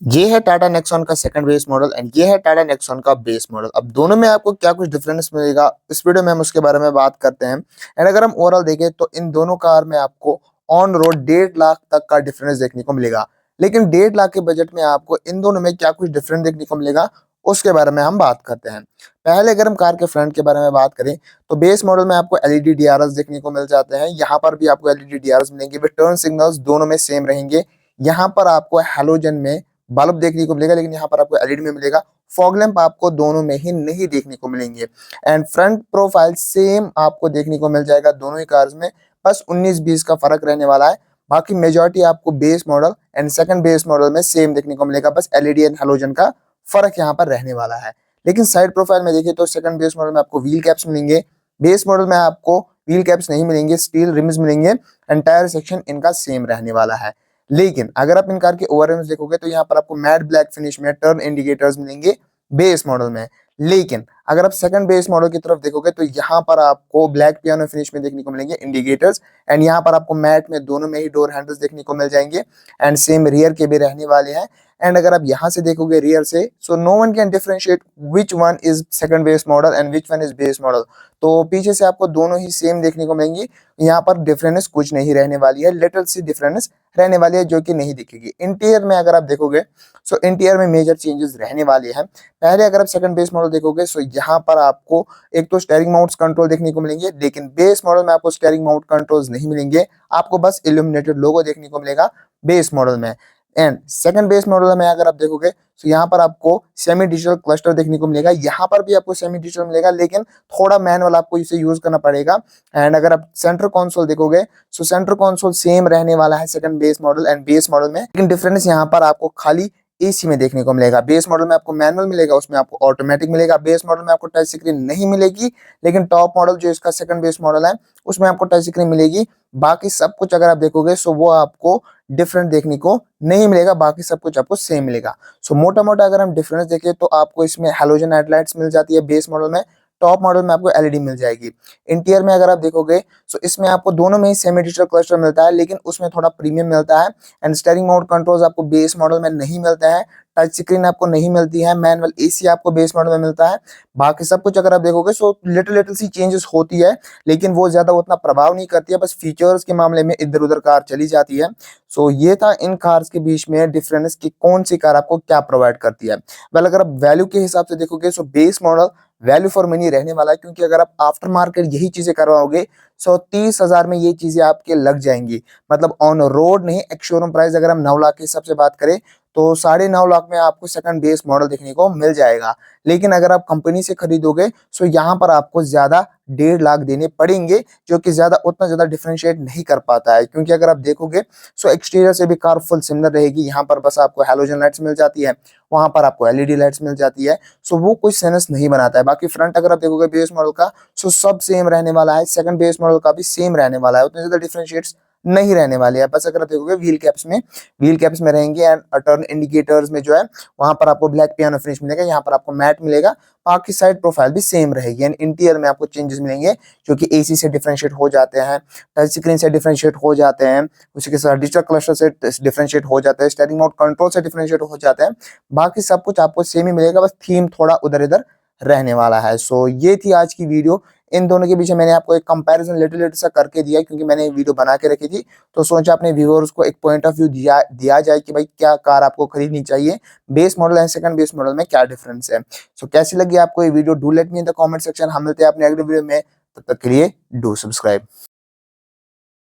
ये है टाटा नेक्सॉन का सेकंड बेस मॉडल एंड ये है टाटा नेक्सॉन का बेस मॉडल। अब दोनों में आपको क्या कुछ डिफरेंस मिलेगा इस वीडियो में हम उसके बारे में बात करते हैं। एंड अगर हम ओवरऑल देखें तो इन दोनों कार में आपको ऑन रोड 1.5 लाख तक का डिफरेंस देखने को मिलेगा। लेकिन 1.5 लाख के बजट में आपको इन दोनों में क्या कुछ डिफरेंस देखने को मिलेगा उसके बारे में हम बात करते हैं। पहले अगर हम कार के फ्रंट के बारे में बात करें तो बेस मॉडल में आपको एलईडी डीआरएल्स देखने को मिल जाते हैं। यहाँ पर भी आपको एलईडी डीआरएल्स मिलेंगे, वे टर्न सिग्नल्स दोनों में सेम रहेंगे। यहाँ पर आपको हैलोजन में बल्ब देखने को मिलेगा, लेकिन यहाँ पर आपको एलईडी में मिलेगा। फॉग लैंप आपको दोनों में ही नहीं देखने को मिलेंगे। एंड फ्रंट प्रोफाइल सेम आपको देखने को मिल जाएगा दोनों ही कार्स में, बस 19-20 का फर्क रहने वाला है। बाकी मेजॉरिटी आपको base model and second base model में सेम देखने को मिलेगा, बस एलईडी एंड हैलोजन का फर्क यहाँ पर रहने वाला है। लेकिन साइड प्रोफाइल में देखिए तो सेकंड बेस मॉडल में आपको व्हील कैप्स मिलेंगे, बेस मॉडल में आपको व्हील कैप्स नहीं मिलेंगे, स्टील रिम्स मिलेंगे। एंड टायर सेक्शन इनका सेम रहने वाला है। लेकिन अगर आप इन कार के ओवर रिम्स देखोगे तो यहाँ पर आपको मैट ब्लैक फिनिश में टर्न इंडिकेटर्स मिलेंगे बेस मॉडल में। लेकिन अगर आप सेकंड बेस मॉडल की तरफ देखोगे तो यहाँ पर आपको ब्लैक पियानो फिनिश में देखने को मिलेंगे इंडिकेटर्स। एंड यहाँ पर आपको मैट में दोनों में ही डोर हैंडल्स देखने को मिल जाएंगे एंड सेम रियर के भी रहने वाले हैं। एंड अगर आप यहाँ से देखोगे रियर से, so no one can differentiate which one is second base model and which one is base model. तो पीछे से आपको दोनों ही सेम देखने को मिलेंगी। यहाँ पर डिफरेंस कुछ नहीं रहने वाली है, लिटिल सी डिफरेंस रहने वाली है जो कि नहीं दिखेगी। इंटीरियर में अगर आप देखोगे सो इंटीरियर में मेजर चेंजेस रहने वाले हैं। पहले अगर आप सेकंड बेस मॉडल देखोगे सो यहाँ पर आपको एक तो स्टीयरिंग माउंट्स कंट्रोल देखने को मिलेंगे, लेकिन बेस मॉडल में आपको स्टीयरिंग माउंट कंट्रोल्स नहीं मिलेंगे। आपको बस इल्यूमिनेटेड लोगो देखने को मिलेगा बेस मॉडल में। एंड सेकंड बेस मॉडल में अगर आप देखोगे तो यहाँ पर आपको सेमी डिजिटल क्लस्टर देखने को मिलेगा। यहाँ पर भी आपको सेमी डिजिटल मिलेगा, लेकिन थोड़ा मैनुअल आपको इसे यूज करना पड़ेगा। एंड अगर आप सेंटर कंसोल देखोगे सो सेंटर कंसोल सेम रहने वाला है second base model and base model में, लेकिन डिफरेंस यहाँ पर आपको खाली एसी में देखने को मिलेगा। बेस मॉडल में आपको मैनुअल मिलेगा, उसमें आपको ऑटोमेटिक मिलेगा। बेस मॉडल में आपको टच स्क्रीन नहीं मिलेगी, लेकिन टॉप मॉडल जो इसका सेकंड बेस मॉडल है उसमें आपको टच स्क्रीन मिलेगी। बाकी सब कुछ अगर आप देखोगे सो वो आपको डिफरेंट देखने को नहीं मिलेगा, बाकी सब कुछ आपको सेम मिलेगा। सो मोटा मोटा अगर हम डिफरेंस देखें तो आपको इसमें हैलोजन हेडलाइट्स मिल जाती है बेस मॉडल में, टॉप मॉडल में आपको एलईडी मिल जाएगी। इंटीरियर में अगर आप देखोगे सो इसमें आपको दोनों में ही सेमी डिजिटल क्लस्टर मिलता है, लेकिन उसमें थोड़ा प्रीमियम मिलता है। एंड स्टीयरिंग मोड कंट्रोल्स आपको बेस मॉडल में नहीं मिलते हैं, टच स्क्रीन आपको नहीं मिलती है, मैनुअल एसी आपको बेस मॉडल में मिलता है। बाकी सब कुछ अगर आप देखोगे सो लिटिल सी चेंजेस होती है, लेकिन वो ज्यादा उतना प्रभाव नहीं करती है, बस फीचर्स के मामले में इधर उधर कार चली जाती है। सो ये था इन कार्स के बीच में डिफरेंस कि कौन सी कार आपको क्या प्रोवाइड करती है। वेल अगर आप वैल्यू के हिसाब से देखोगे so base model value for money रहने वाला है, क्योंकि अगर आप आफ्टर मार्केट यही चीजें करवाओगे सो 30,000 में ये चीजें आपके लग जाएंगी। मतलब ऑन रोड नहीं, एक शोरूम प्राइस अगर हम 9 लाख के हिसाब से बात करें तो 9.5 लाख में आपको सेकंड बेस मॉडल देखने को मिल जाएगा। लेकिन अगर आप कंपनी से खरीदोगे सो यहाँ पर आपको ज्यादा 1.5 लाख देने पड़ेंगे, जो कि ज्यादा उतना ज्यादा डिफरेंशिएट नहीं कर पाता है। क्योंकि अगर आप देखोगे सो एक्सटीरियर से भी कार फुल सिमिलर रहेगी। यहाँ पर बस आपको हैलोजन लाइट्स मिल जाती है, वहां पर आपको एलईडी लाइट्स मिल जाती है। सो वो कुछ सेंस नहीं बनाता है। बाकी फ्रंट अगर आप देखोगे बेस मॉडल का सो सब सेम रहने वाला है, सेकंड बेस मॉडल का भी सेम रहने वाला है, उतने ज्यादा डिफरेंशिएट्स नहीं रहने वाले हैं। बस अगर आप देखोगे व्हील कैप्स में रहेंगे एंड टर्न इंडिकेटर्स में जो है वहां पर आपको ब्लैक पियानो फिनिश मिलेगा, यहाँ पर आपको मैट मिलेगा। बाकी साइड प्रोफाइल भी सेम रहेगी एंड इंटीरियर में आपको चेंजेस मिलेंगे जो कि एसी से डिफरेंशिएट हो जाते हैं, टच स्क्रीन से डिफरेंशिएट हो जाते हैं, उसी के साथ डिजिटल क्लस्टर से डिफरेंशिएट हो जाते हैं, स्टीयरिंग मोड कंट्रोल से डिफरेंशिएट हो जाते हैं। बाकी सब कुछ आपको सेम ही मिलेगा, बस थीम थोड़ा उधर इधर रहने वाला है। सो ये थी आज की वीडियो। इन दोनों के बीच में मैंने आपको एक कंपैरिजन लिटिल सा करके दिया, क्योंकि मैंने वीडियो बना के रखी थी तो सोचा अपने व्यूअर्स को एक पॉइंट ऑफ व्यू दिया जाए कि भाई क्या कार आपको खरीदनी चाहिए, base model and second base model में क्या डिफरेंस है। सो कैसी लगी आपको ये video, do let me in the comment section. हम मिलते हैं अपने अगले वीडियो में, तब तक के लिए डू सब्सक्राइब।